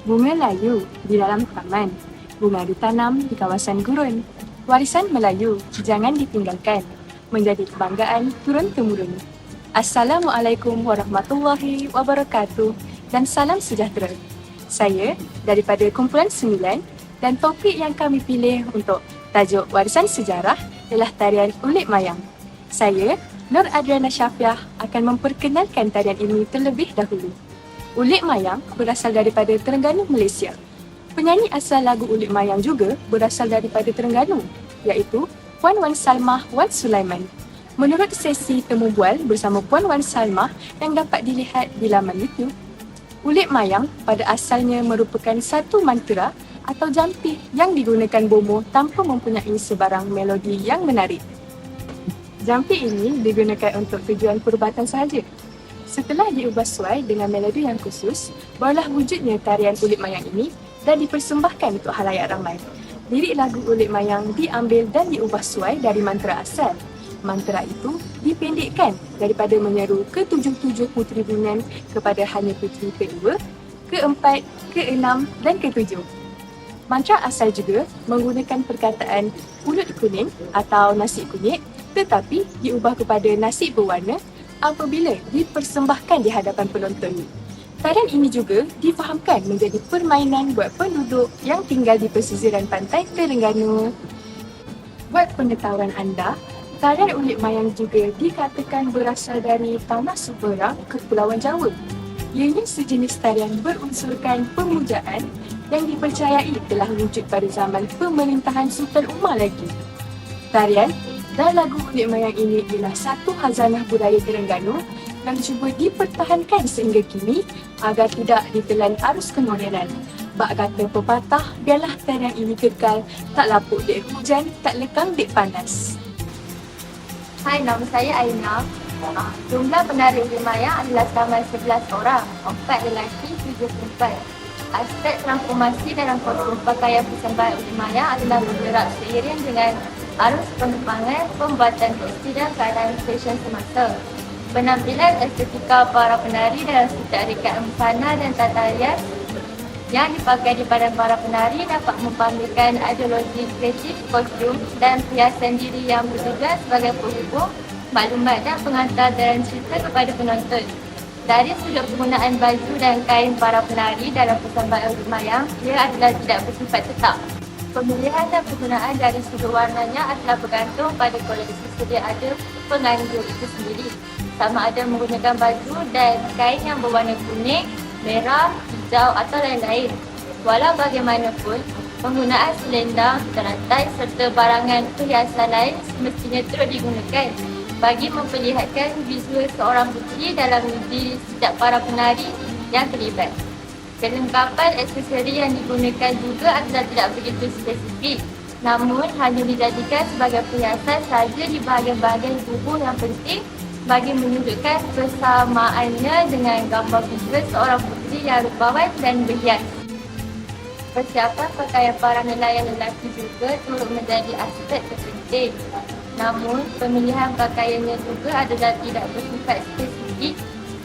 Bunga layu di dalam taman, bunga ditanam di kawasan gurun. Warisan Melayu jangan ditinggalkan, menjadi kebanggaan turun-temurun. Assalamualaikum warahmatullahi wabarakatuh dan salam sejahtera. Saya daripada Kumpulan 9 dan topik yang kami pilih untuk tajuk Warisan Sejarah ialah tarian Ulik Mayang. Saya, Nur Adriana Syafiah, akan memperkenalkan tarian ini terlebih dahulu. Ulik Mayang berasal daripada Terengganu, Malaysia. Penyanyi asal lagu Ulik Mayang juga berasal daripada Terengganu, iaitu Puan Wan Salmah Wan Sulaiman. Menurut sesi temu bual bersama Puan Wan Salmah yang dapat dilihat di laman YouTube, Ulik Mayang pada asalnya merupakan satu mantra atau jampih yang digunakan bomo tanpa mempunyai sebarang melodi yang menarik. Jampih ini digunakan untuk tujuan perubatan sahaja. Setelah diubah suai dengan melodi yang khusus, barulah wujudnya tarian Ulik Mayang ini dan dipersembahkan untuk halayak ramai. Lirik lagu Ulik Mayang diambil dan diubah suai dari mantra asal. Mantra itu dipendekkan daripada menyeru ke-7 puteri Bungan kepada hanya puteri kedua, keempat, keenam dan ketujuh. Mantra asal juga menggunakan perkataan ulut kuning atau nasi kunyit, tetapi diubah kepada nasi berwarna apabila dipersembahkan di hadapan penonton. Tarian ini juga difahamkan menjadi permainan buat penduduk yang tinggal di pesisiran pantai Terengganu. Buat pengetahuan anda, tarian Ulik Mayang juga dikatakan berasal dari Tanah Seberang, Kepulauan Jawa. Ianya sejenis tarian berunsurkan pemujaan yang dipercayai telah wujud pada zaman pemerintahan Sultan Umar lagi. Tarian dan lagu Ulik Mayang ini ialah satu khazanah budaya Terengganu yang cuba dipertahankan sehingga kini agar tidak ditelan arus kemodenan. Bak kata pepatah, biarlah tarian ini kekal, tak lapuk dek hujan, tak lekang dek panas. Hai, nama saya Aina. Jumlah penari Ulik Mayang adalah sama 11 orang, 4 lelaki, 7 perempuan. Aspek transformasi dalam kostum pakaian persembahan Ulik Mayang adalah bergerak seiring dengan arus pengembangan, pembuatan tekstil dan keadaan fashion semasa. Penampilan estetika para penari dalam setiap rekat busana dan tata yang dipakai di badan para penari dapat mempamerkan ideologi kreatif kostum dan hiasan diri yang bertugas sebagai penghubung, maklumat dan pengantar dalam cerita kepada penonton. Dari sudut penggunaan baju dan kain para penari dalam persembahan Ulik Mayang, ia adalah tidak bersifat tetap. Pemilihan dan penggunaan dari sudut warnanya adalah bergantung pada koleksi sedia ada penganjur itu sendiri. Sama ada menggunakan baju dan kain yang berwarna kuning, merah, hijau atau lain-lain. Walau bagaimanapun, penggunaan selendang, terantai serta barangan perhiasan lain semestinya turut digunakan bagi memperlihatkan visual seorang puteri dalam diri setiap para penari yang terlibat. Kelengkapan aksesori yang digunakan juga adalah tidak begitu spesifik, namun hanya dijadikan sebagai perhiasan sahaja di bahagian-bahagian tubuh yang penting bagi menunjukkan persamaannya dengan gambar visual seorang puteri yang rupawan dan berhias. Persiapan pakaian para nelayan lelaki juga turut menjadi aspek terpenting. Namun, pemilihan pakaiannya juga adalah tidak bersifat spesifik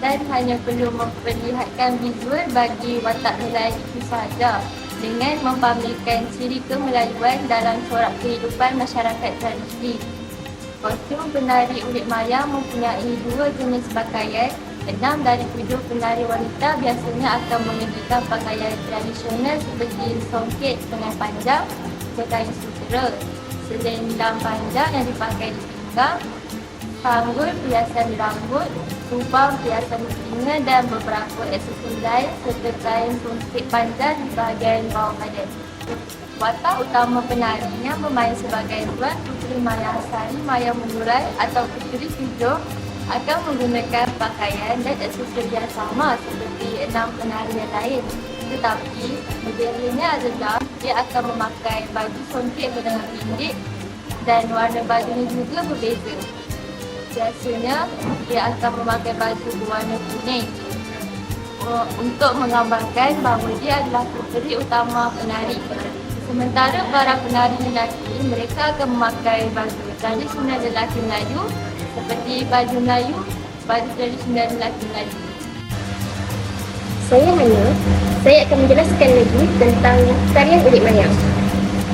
dan hanya perlu memperlihatkan visual bagi watak nelayan itu sahaja dengan mempamerkan ciri kemelayuan dalam corak kehidupan masyarakat tradisi. Kostum penari Ulik Mayang mempunyai 2 jenis pakaian. 6 dari 7 penari wanita biasanya akan mengenakan pakaian tradisional seperti songket dengan panjang berkain sutera, selendang panjang yang dipakai di pinggang, sanggul perhiasan rambut, tubang perhiasan telinga dan beberapa aksesori lain serta kain songket panjang di bahagian bawah badan. Watak utama penarinya bermain sebagai Tuan Puteri Mayang Sari Mayang Menurai atau Puteri Tujuh akan menggunakan pakaian dan aksesori yang sama seperti 6 penari yang lain. Tetapi, berbezanya adalah dia akan memakai baju songket berlengan pendek dan warna bajunya juga berbeza. Biasanya, dia akan memakai baju berwarna kuning untuk menggambarkan bahawa dia adalah puteri utama penari. Sementara para penari lelaki, mereka akan memakai baju tradisional lelaki Melayu seperti baju Melayu, baju tradisional lelaki Melayu. Saya Hanya, Saya akan menjelaskan lagi tentang tarian ulik mayang.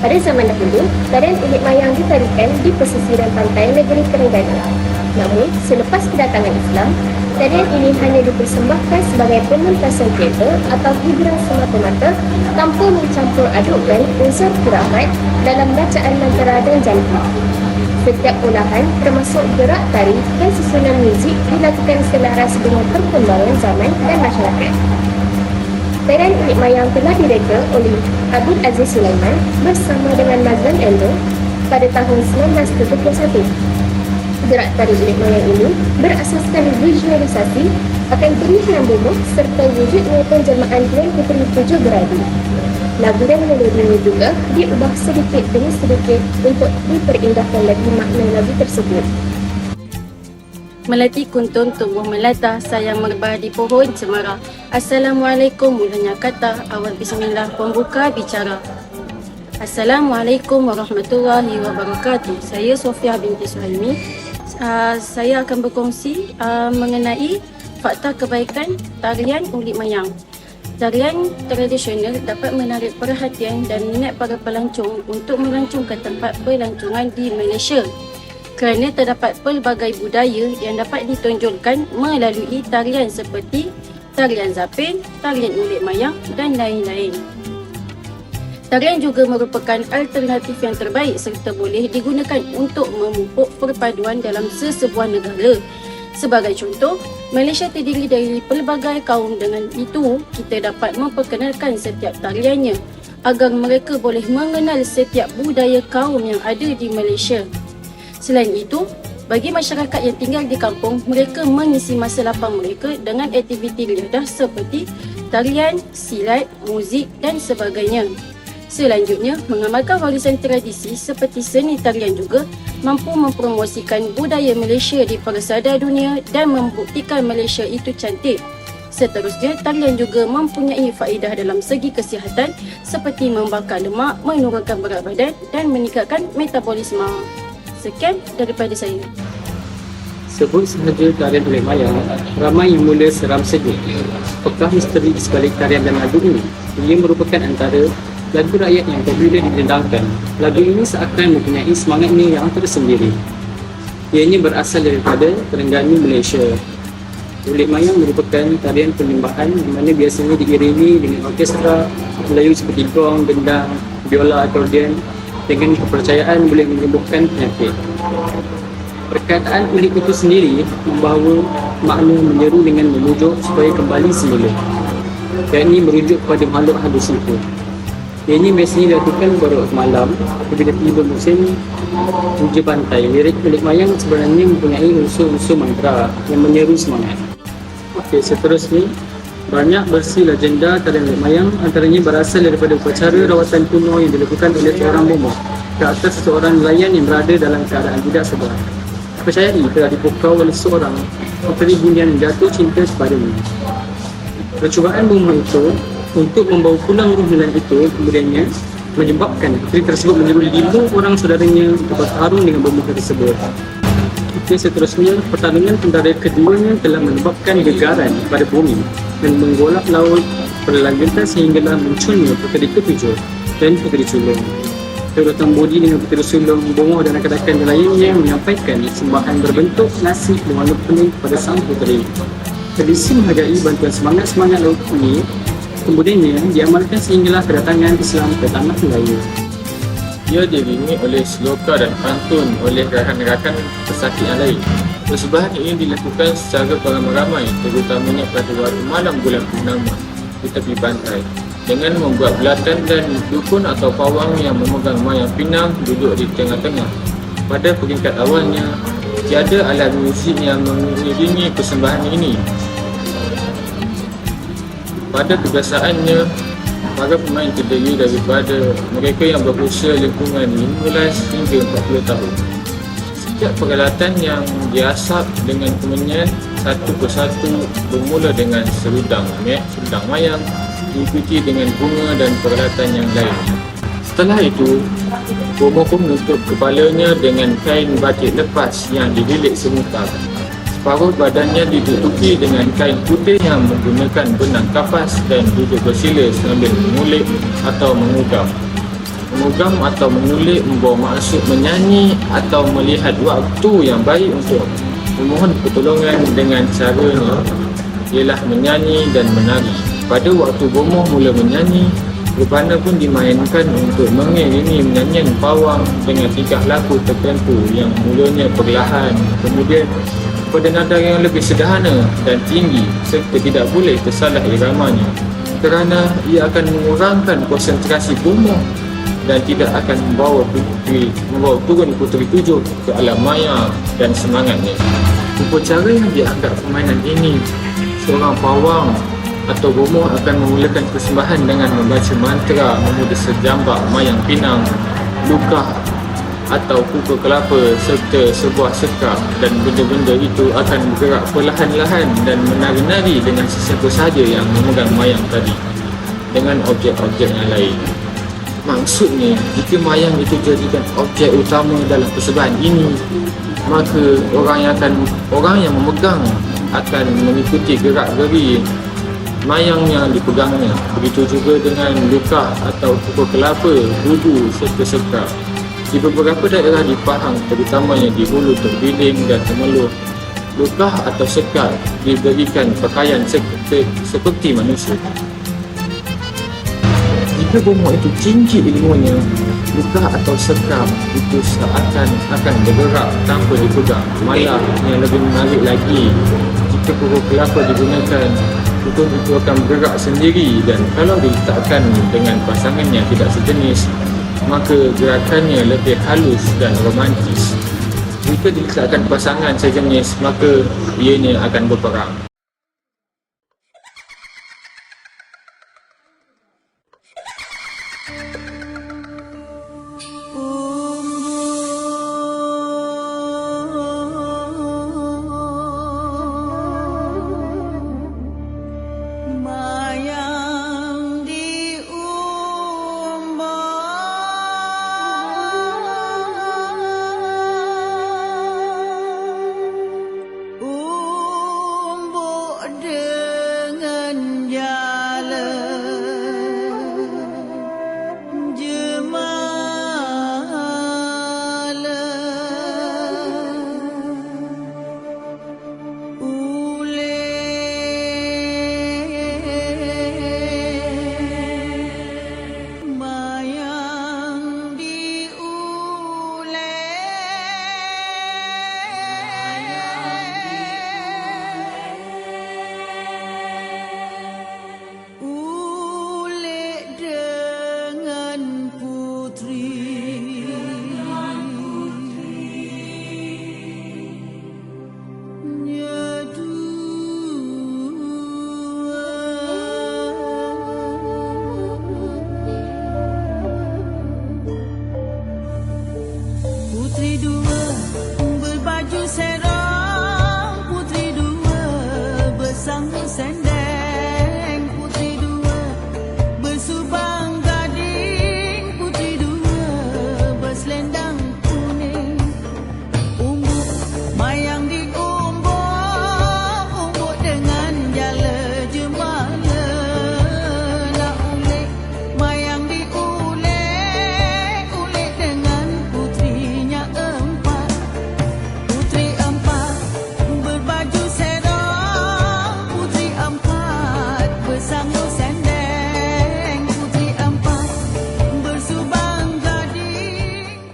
Pada zaman dahulu, tarian ulik mayang ditarikan di pesisiran pantai negeri Terengganu. Namun, selepas kedatangan Islam, tarian ini hanya dipersembahkan sebagai pementasan teater atau hiburan semata-mata tanpa mencampur adukkan unsur keramat dalam bacaan mantara dan janji. Setiap olahan termasuk gerak tari dan susunan muzik dilakukan selaras dengan perkembangan zaman dan masyarakat. Tarian ulik mayang telah direka oleh Abdul Aziz Sulaiman bersama dengan Mazlan Endo pada tahun 1971. Gerak tari ulik mayang ini berasaskan visualisasi akan pernikahan bomoh serta wujudnya penjelmaan Tuan Puteri Tujuh Beradi. Lagu dan melodinya juga diubah sedikit demi sedikit untuk diperindahkan lagi makna lagu tersebut. Melati kuntum tumbuh melata, sayang merebah di pohon cemara. Assalamualaikum mulanya kata, awal bismillah pembuka bicara. Assalamualaikum warahmatullahi wabarakatuh. Saya Sofia binti Suhaimi. Saya akan berkongsi mengenai fakta kebaikan tarian ulik mayang. Tarian tradisional dapat menarik perhatian dan minat para pelancong untuk melancongkan tempat pelancongan di Malaysia kerana terdapat pelbagai budaya yang dapat ditonjolkan melalui tarian seperti tarian zapin, tarian ulik mayang dan lain-lain. Tarian juga merupakan alternatif yang terbaik serta boleh digunakan untuk memupuk perpaduan dalam sesebuah negara. Sebagai contoh, Malaysia terdiri dari pelbagai kaum, dengan itu kita dapat memperkenalkan setiap tariannya agar mereka boleh mengenal setiap budaya kaum yang ada di Malaysia. Selain itu, bagi masyarakat yang tinggal di kampung, mereka mengisi masa lapang mereka dengan aktiviti lidah seperti tarian, silat, muzik dan sebagainya. Selanjutnya, mengamalkan warisan tradisi seperti seni tarian juga mampu mempromosikan budaya Malaysia di persada dunia dan membuktikan Malaysia itu cantik. Seterusnya, tarian juga mempunyai faedah dalam segi kesihatan seperti membakar lemak, menurunkan berat badan dan meningkatkan metabolisme. Sekian daripada saya. Sebut sahaja tarian ulik mayang, ramai yang mula seram sejuk. Apakah misteri di sebalik tarian dan lagu ini? Ia merupakan antara lagu rakyat yang popular didendangkan. Lagu ini seakan mempunyai semangatnya yang tersendiri. Ianya berasal daripada Terengganu, Malaysia. Ulik mayang merupakan tarian penyembahan di mana biasanya diiringi dengan orkestra Melayu seperti gong, gendang, biola, akordion dengan kepercayaan boleh menyembuhkan penyakit. Perkataan ulik itu sendiri membawa makna menyeru dengan memujuk supaya kembali semula. Dan ini merujuk kepada makhluk halus itu. Ianya biasanya dilakukan pada waktu malam apabila tiba musim hujan pantai. Lirik ulik mayang sebenarnya mempunyai unsur-unsur mantra yang menyeru semangat. Okey, seterusnya banyak versi legenda tarian ulik mayang, antaranya berasal daripada upacara rawatan kuno yang dilakukan oleh seorang bomoh ke atas seseorang nelayan yang berada dalam keadaan tidak sedar. Percayai telah dipukau oleh seorang puteri bunian yang jatuh cinta kepadanya. Percubaan bomoh itu untuk membawa pulang roh nelayan itu kemudiannya menyebabkan puteri tersebut menyuruh 5 orang saudaranya untuk bertarung dengan bomoh tersebut. Okey, seterusnya pertarungan antara keduanya telah menyebabkan gegaran pada bumi dan menggolak laut berlanjutan sehinggalah munculnya puteri ketujuh dan puteri sulung. Kedudukan Budi dengan puteri sulung bomoh dan rakan-rakan lainnya menyampaikan sembahan berbentuk nasi berwarna kuning kepada sang puteri. Tradisi menghargai bantuan semangat-semangat laut ini kemudiannya diamalkan sehinggalah kedatangan Islam ke tanah Melayu. Ia diiringi oleh sloka dan pantun oleh rakan-rakan pesakit yang lain. Persembahan ini dilakukan secara beramai-ramai, terutamanya pada waktu malam bulan purnama di tepi pantai, dengan membuat belatan dan dukun atau pawang yang memegang mayang pinang duduk di tengah-tengah. Pada peringkat awalnya, tiada alat muzik yang mengiringi persembahan ini. Pada kebiasaannya, para pemain terdiri daripada mereka yang berusia lingkungan 15 hingga 40 tahun. Setiap peralatan yang diasap dengan kemenyan satu persatu bermula dengan serudang mayang, diikuti dengan bunga dan peralatan yang lain. Setelah itu, bomoh pun menutup kepalanya dengan kain batik lepas yang dililit semuka. Separuh badannya ditutupi dengan kain putih yang menggunakan benang kapas dan duduk bersila sambil mengulik atau mengugam. Mengugam atau mengulik membawa maksud menyanyi atau melihat waktu yang baik untuk memohon pertolongan. Dengan caranya ialah menyanyi dan menari. Pada waktu bomoh mula menyanyi, rebana pun dimainkan untuk mengiringi menyanyian pawang dengan tingkah laku tertentu yang mulanya perlahan, kemudian pada nada yang lebih sederhana dan tinggi, serta tidak boleh tersalah iramanya kerana ia akan mengurangkan konsentrasi bomoh dan tidak akan membawa turun puteri tujuh ke alam maya dan semangatnya. Upacara yang dianggap permainan ini, seorang pawang atau bomoh akan memulakan persembahan dengan membaca mantra memuda sejambak mayang pinang, lukah atau kuku kelapa serta sebuah sekar, dan benda-benda itu akan bergerak perlahan-lahan dan menari-nari dengan sesiapa sahaja yang memegang mayang tadi dengan objek-objek yang lain. Maksudnya, jika mayang itu jadikan objek utama dalam persembahan ini, maka orang yang memegang akan mengikuti gerak-geri mayang yang dipegangnya. Begitu juga dengan lukah atau kuku kelapa, budu serta sekar. Di beberapa daerah di Pahang, terutamanya di Hulu Terbiling dan Temeloh, lukah atau sekar diberikan pakaian seperti manusia. Jika bomoh itu tinggi ilmunya, lukah atau sekar itu akan bergerak tanpa dipegang. Malah yang lebih menarik lagi, jika kuku kelapa digunakan, kuku itu akan bergerak sendiri, dan kalau diletakkan dengan pasangan yang tidak sejenis, maka gerakannya lebih halus dan romantis. Jika diletakkan pasangan sejenis, maka ianya akan berperang. Putri dua berbaju serong, putri dua bersanggut sendeng, putri dua bersubang gading, putri dua berselendang kuning. Umbuk mayang diumbuk, umbuk dengan jala jemala. Nak ulik mayang diulik, ulik dengan putrinya empat. Putri empat berbaju serong, putri empat bersanggut sendeng, putri empat bersubang gading.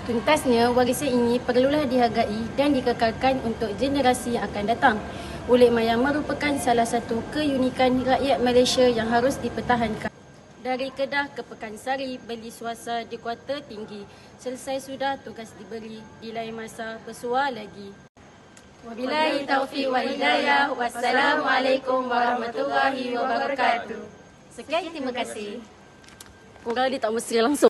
Tuntasnya, warisan ini perlulah dihargai dan dikekalkan untuk generasi yang akan datang. Ulik mayang merupakan salah satu keunikan rakyat Malaysia yang harus dipertahankan. Dari Kedah ke Pekansari, beli swasta di Kuarter Tinggi. Selesai sudah tugas diberi, di lain masa bersuara lagi. Wabillahi taufiq wa hidayah. Wassalamualaikum warahmatullahi wabarakatuh. Sekian, terima kasih. Orang dia tak mesti langsung.